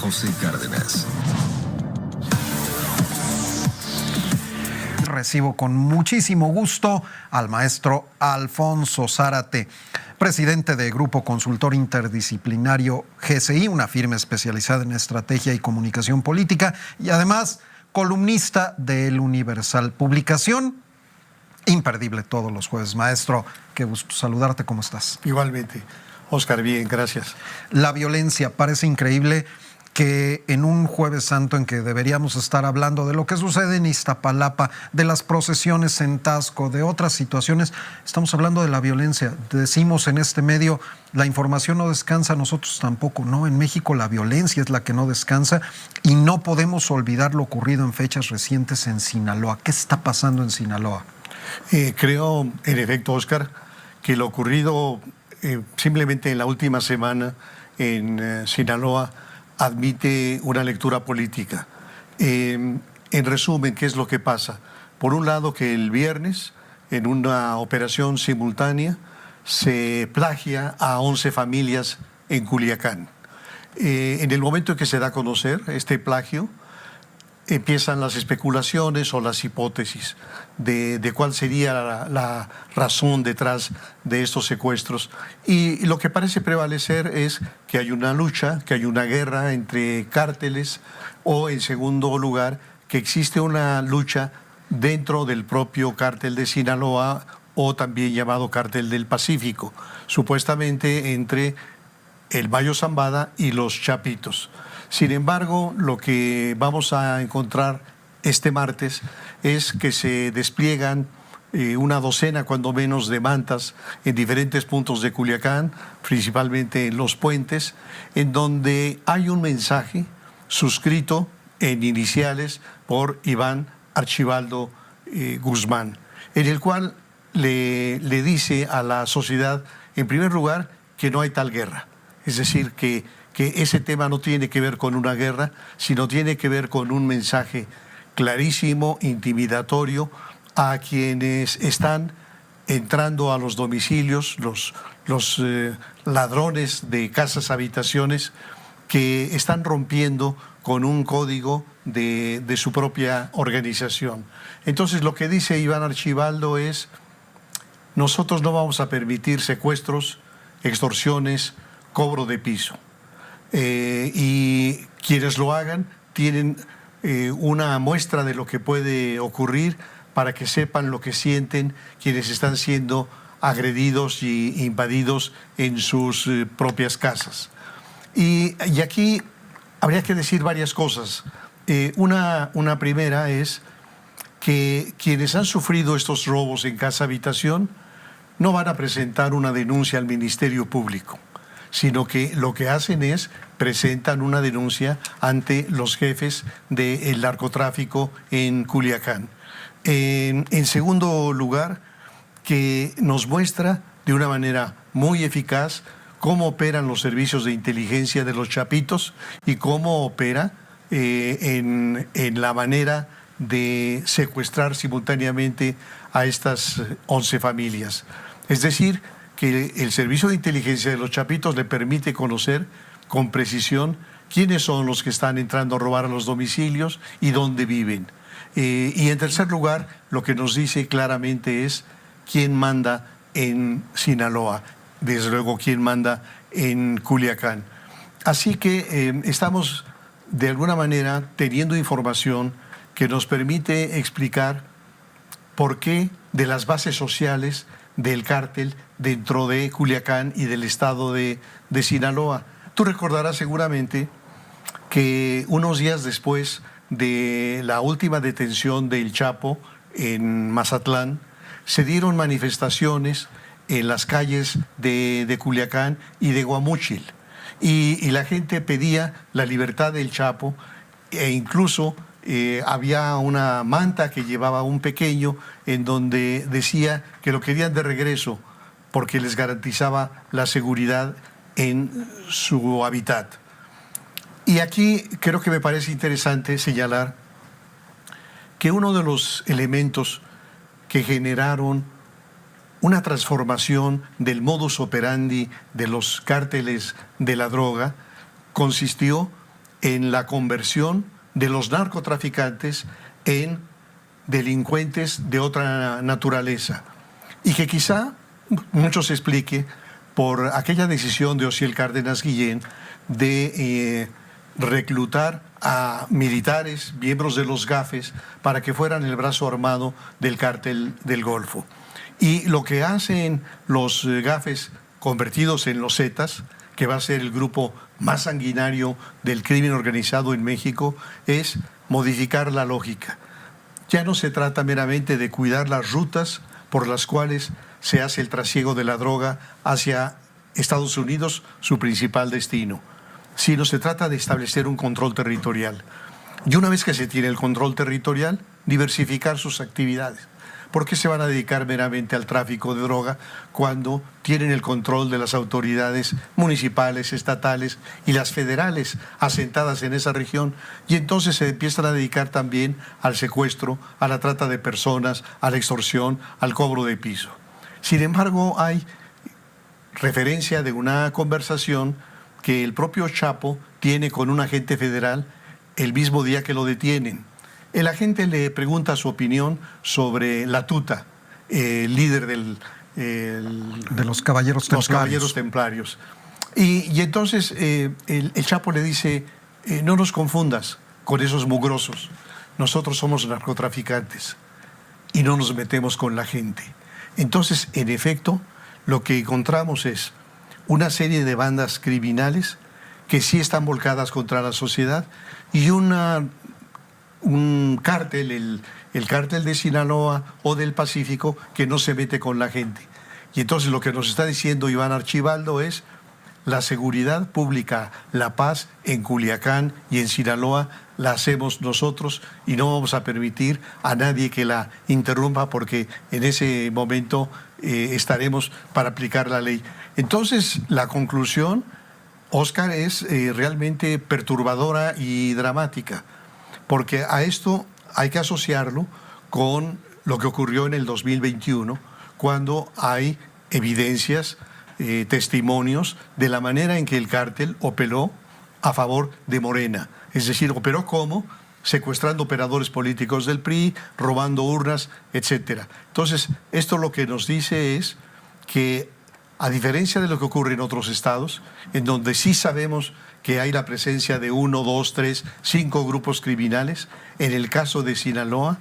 José Cárdenas. Recibo con muchísimo gusto al maestro Alfonso Zárate, presidente de Grupo Consultor Interdisciplinario GCI, una firma especializada en estrategia y comunicación política, y además columnista del Universal, publicación imperdible todos los jueves. Maestro, qué gusto saludarte, ¿cómo estás? Igualmente, Oscar, bien, gracias. La violencia, parece increíble que en un Jueves Santo en que deberíamos estar hablando de lo que sucede en Iztapalapa, de las procesiones en Taxco, de otras situaciones, estamos hablando de la violencia. Decimos en este medio, la información no descansa, nosotros tampoco, ¿no? En México la violencia es la que no descansa y no podemos olvidar lo ocurrido en fechas recientes en Sinaloa. ¿Qué está pasando en Sinaloa? Creo, en efecto, Oscar, que lo ocurrido simplemente en la última semana en Sinaloa admite una lectura política. En resumen, ¿qué es lo que pasa? Por un lado, que el viernes, en una operación simultánea, se plagia a 11 familias en Culiacán. En el momento en que se da a conocer este plagio, empiezan las especulaciones o las hipótesis de cuál sería la razón detrás de estos secuestros. Y lo que parece prevalecer es que hay una lucha, que hay una guerra entre cárteles, o en segundo lugar, que existe una lucha dentro del propio cártel de Sinaloa, o también llamado cártel del Pacífico, supuestamente entre el Mayo Zambada y los Chapitos. Sin embargo, lo que vamos a encontrar este martes es que se despliegan una docena, cuando menos, de mantas en diferentes puntos de Culiacán, principalmente en los puentes, en donde hay un mensaje suscrito en iniciales por Iván Archibaldo Guzmán, en el cual le dice a la sociedad, en primer lugar, que no hay tal guerra. Es decir, que ese tema no tiene que ver con una guerra, sino tiene que ver con un mensaje clarísimo, intimidatorio, a quienes están entrando a los domicilios, los ladrones de casas, habitaciones, que están rompiendo con un código de su propia organización. Entonces, lo que dice Iván Archibaldo es: nosotros no vamos a permitir secuestros, extorsiones, cobro de piso. Y quienes lo hagan tienen una muestra de lo que puede ocurrir, para que sepan lo que sienten quienes están siendo agredidos y invadidos en sus propias casas. Y aquí habría que decir varias cosas. Una primera es que quienes han sufrido estos robos en casa-habitación no van a presentar una denuncia al Ministerio Público, sino que lo que hacen es presentan una denuncia ante los jefes del narcotráfico en Culiacán. En segundo lugar, que nos muestra de una manera muy eficaz cómo operan los servicios de inteligencia de los Chapitos y cómo opera en la manera de secuestrar simultáneamente a estas 11 familias. Es decir, que el servicio de inteligencia de los Chapitos le permite conocer con precisión quiénes son los que están entrando a robar a los domicilios y dónde viven. Y en tercer lugar, lo que nos dice claramente es quién manda en Sinaloa, desde luego quién manda en Culiacán. Así que estamos de alguna manera teniendo información que nos permite explicar por qué de las bases sociales del cártel dentro de Culiacán y del estado de Sinaloa. Tú recordarás seguramente que unos días después de la última detención del Chapo en Mazatlán, se dieron manifestaciones en las calles de Culiacán y de Guamúchil. Y la gente pedía la libertad del Chapo, e incluso había una manta que llevaba un pequeño en donde decía que lo querían de regreso porque les garantizaba la seguridad en su hábitat. Y aquí creo que me parece interesante señalar que uno de los elementos que generaron una transformación del modus operandi de los cárteles de la droga consistió en la conversión de los narcotraficantes en delincuentes de otra naturaleza. Y que quizá mucho se explique por aquella decisión de Osiel Cárdenas Guillén de reclutar a militares, miembros de los GAFES, para que fueran el brazo armado del cártel del Golfo. Y lo que hacen los GAFES convertidos en los Zetas, que va a ser el grupo más sanguinario del crimen organizado en México, es modificar la lógica. Ya no se trata meramente de cuidar las rutas por las cuales se hace el trasiego de la droga hacia Estados Unidos, su principal destino, sino se trata de establecer un control territorial. Y una vez que se tiene el control territorial, diversificar sus actividades. ¿Por qué se van a dedicar meramente al tráfico de droga cuando tienen el control de las autoridades municipales, estatales y las federales asentadas en esa región? Y entonces se empiezan a dedicar también al secuestro, a la trata de personas, a la extorsión, al cobro de piso. Sin embargo, hay referencia de una conversación que el propio Chapo tiene con un agente federal el mismo día que lo detienen. El agente le pregunta su opinión sobre la Tuta, líder de los Caballeros Templarios. Los Caballeros Templarios. Y entonces el Chapo le dice, no nos confundas con esos mugrosos. Nosotros somos narcotraficantes y no nos metemos con la gente. Entonces, en efecto, lo que encontramos es una serie de bandas criminales que sí están volcadas contra la sociedad y un cártel, el cártel de Sinaloa o del Pacífico, que no se mete con la gente. Y entonces lo que nos está diciendo Iván Archibaldo es la seguridad pública, la paz en Culiacán y en Sinaloa la hacemos nosotros y no vamos a permitir a nadie que la interrumpa porque en ese momento estaremos para aplicar la ley. Entonces la conclusión, Óscar, es realmente perturbadora y dramática, porque a esto hay que asociarlo con lo que ocurrió en el 2021, cuando hay evidencias, testimonios de la manera en que el cártel operó a favor de Morena. Es decir, operó como secuestrando operadores políticos del PRI, robando urnas, etc. Entonces, esto lo que nos dice es que, a diferencia de lo que ocurre en otros estados, en donde sí sabemos que hay la presencia de 1, 2, 3, 5 grupos criminales, en el caso de Sinaloa,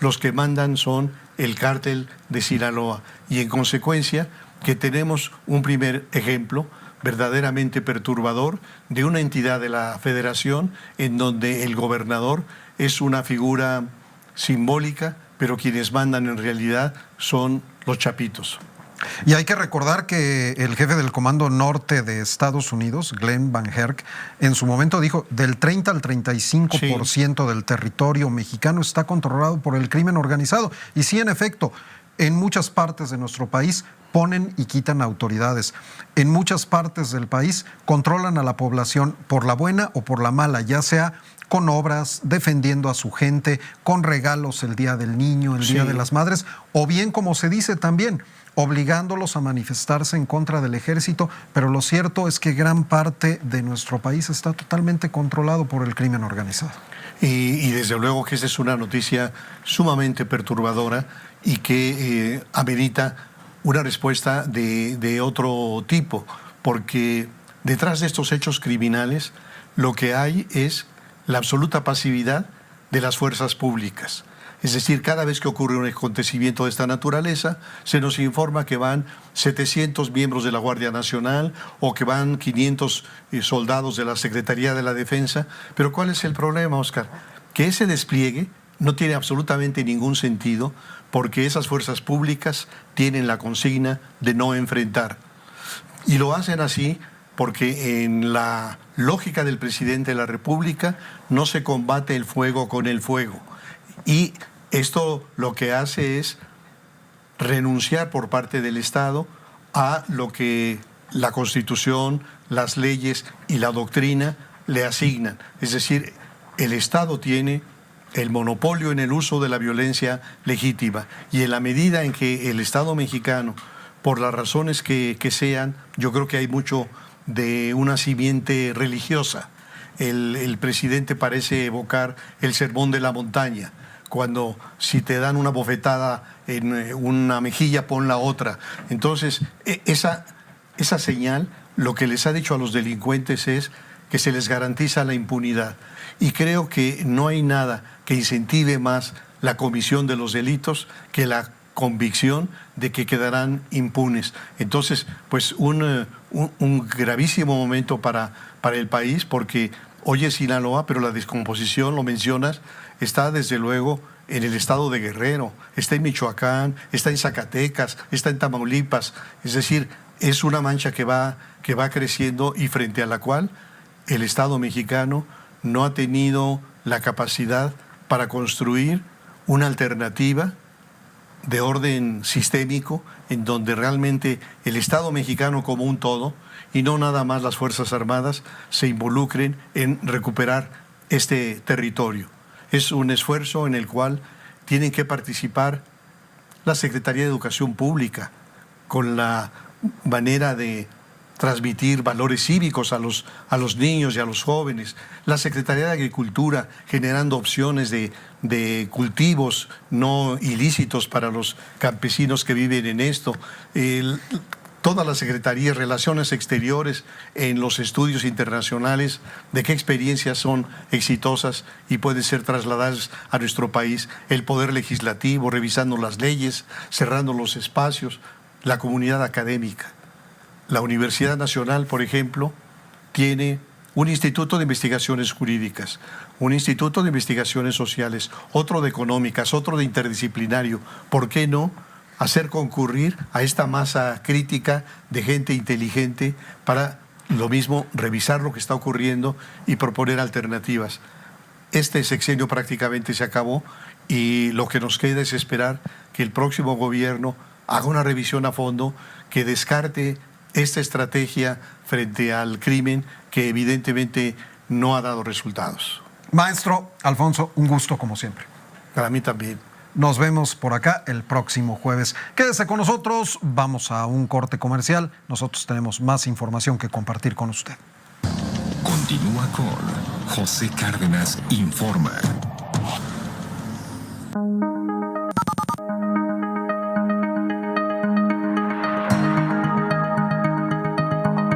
los que mandan son el cártel de Sinaloa. Y en consecuencia, que tenemos un primer ejemplo verdaderamente perturbador de una entidad de la Federación en donde el gobernador es una figura simbólica, pero quienes mandan en realidad son los chapitos. Y hay que recordar que el jefe del Comando Norte de Estados Unidos, Glenn Van Herk, en su momento dijo del 30 al 35% del territorio mexicano está controlado por el crimen organizado. Y sí, en efecto, en muchas partes de nuestro país ponen y quitan autoridades. En muchas partes del país controlan a la población por la buena o por la mala, ya sea con obras, defendiendo a su gente, con regalos el Día del Niño, el Día de las Madres, o bien, como se dice también, obligándolos a manifestarse en contra del ejército, pero lo cierto es que gran parte de nuestro país está totalmente controlado por el crimen organizado. Y desde luego que esta es una noticia sumamente perturbadora y que amerita una respuesta de otro tipo, porque detrás de estos hechos criminales lo que hay es la absoluta pasividad de las fuerzas públicas. Es decir, cada vez que ocurre un acontecimiento de esta naturaleza, se nos informa que van 700 miembros de la Guardia Nacional o que van 500 soldados de la Secretaría de la Defensa. Pero ¿cuál es el problema, Óscar? Que ese despliegue no tiene absolutamente ningún sentido porque esas fuerzas públicas tienen la consigna de no enfrentar. Y lo hacen así porque en la lógica del presidente de la República no se combate el fuego con el fuego. Y esto lo que hace es renunciar por parte del Estado a lo que la Constitución, las leyes y la doctrina le asignan. Es decir, el Estado tiene el monopolio en el uso de la violencia legítima y en la medida en que el Estado mexicano, por las razones que sean, yo creo que hay mucho de una simiente religiosa el presidente parece evocar el sermón de la montaña, cuando si te dan una bofetada en una mejilla, pon la otra. Entonces, esa señal, lo que les ha dicho a los delincuentes es que se les garantiza la impunidad. Y creo que no hay nada que incentive más la comisión de los delitos que la convicción de que quedarán impunes. Entonces, pues un gravísimo momento para el país, porque hoy es Sinaloa, pero la descomposición, lo mencionas, está desde luego en el estado de Guerrero, está en Michoacán, está en Zacatecas, está en Tamaulipas. Es decir, es una mancha que va creciendo y frente a la cual el Estado mexicano no ha tenido la capacidad para construir una alternativa de orden sistémico en donde realmente el Estado mexicano como un todo y no nada más las Fuerzas Armadas se involucren en recuperar este territorio. Es un esfuerzo en el cual tienen que participar la Secretaría de Educación Pública con la manera de transmitir valores cívicos a los niños y a los jóvenes, la Secretaría de Agricultura generando opciones de cultivos no ilícitos para los campesinos que viven en esto, toda la Secretaría de Relaciones Exteriores en los estudios internacionales de qué experiencias son exitosas y pueden ser trasladadas a nuestro país, el Poder Legislativo revisando las leyes, cerrando los espacios, la comunidad académica. La Universidad Nacional, por ejemplo, tiene un instituto de investigaciones jurídicas, un instituto de investigaciones sociales, otro de económicas, otro de interdisciplinario. ¿Por qué no hacer concurrir a esta masa crítica de gente inteligente para lo mismo revisar lo que está ocurriendo y proponer alternativas? Este sexenio prácticamente se acabó y lo que nos queda es esperar que el próximo gobierno haga una revisión a fondo, que descarte esta estrategia frente al crimen que evidentemente no ha dado resultados. Maestro Alfonso, un gusto como siempre. Para mí también. Nos vemos por acá el próximo jueves. Quédese con nosotros, vamos a un corte comercial. Nosotros tenemos más información que compartir con usted. Continúa con José Cárdenas Informa.